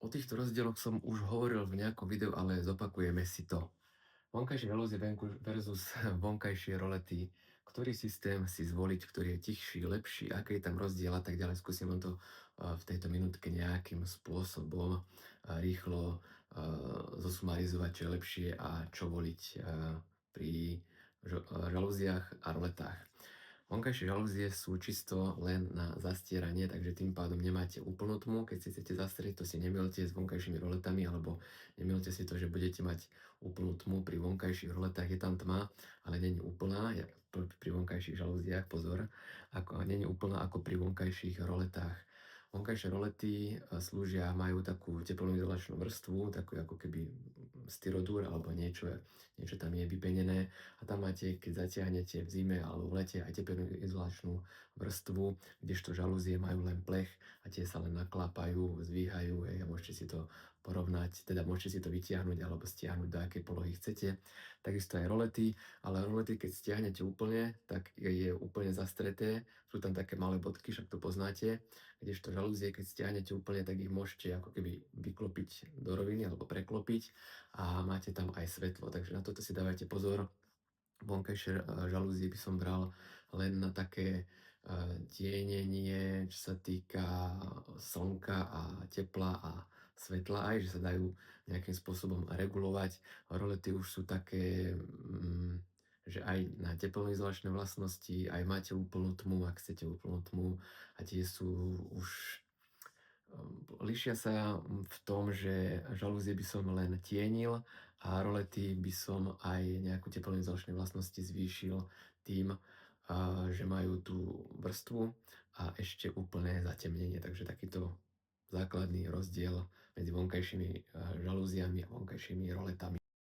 O týchto rozdieloch som už hovoril v nejakom videu, ale zopakujeme si to. Vonkajšie žalúzie versus vonkajšie rolety. Ktorý systém si zvoliť, ktorý je tichší, lepší, aký je tam rozdiel a tak ďalej. Skúsim vám to v tejto minútke nejakým spôsobom rýchlo zosumarizovať, čo je lepšie a čo voliť pri žalúziách a roletách. Vonkajšie žalúzie sú čisto len na zastieranie, takže tým pádom nemáte úplnú tmu. Keď si chcete zastrieť, to si nemielte s vonkajšími roletami, alebo nemielte si to, že budete mať úplnú tmu. Pri vonkajších roletách je tam tma, ale není úplná, pri vonkajších žalúziách, pozor, není úplná ako pri vonkajších roletách. Vonkajšie rolety slúžia, majú takú teplnoizolačnú vrstvu, takú ako keby styrodúr alebo niečo tam je vypenené a tam máte, keď zatiahnete v zime alebo v lete, aj teplnoizolačnú vrstvu, kdežto žalúzie majú len plech a tie sa len naklápajú, zdvíhajú a môžete si to porovnať, teda môžete si to vytiahnuť alebo stiahnuť do akej polohy chcete. Takisto aj rolety, ale rolety keď stiahnete úplne, tak je úplne zastreté, sú tam také malé bodky, však to poznáte, kdežto žalúzie keď stiahnete úplne, tak ich môžete ako keby vyklopiť do roviny alebo preklopiť a máte tam aj svetlo, takže na toto si dávajte pozor. Vonkajšie žalúzie by som bral len na také tienenie, čo sa týka slnka a tepla a svetla aj, že sa dajú nejakým spôsobom regulovať. Rolety už sú také, že aj na teplnoizolačné vlastnosti, aj máte úplnú tmu, ak chcete úplnú tmu a tie sú už líšia sa v tom, že žalúzie by som len tienil a rolety by som aj nejakú teplnoizolačné vlastnosti zvýšil tým, že majú tú vrstvu a ešte úplné zatemnenie. Takže takýto základný rozdiel medzi vonkajšími žalúziami a vonkajšími roletami.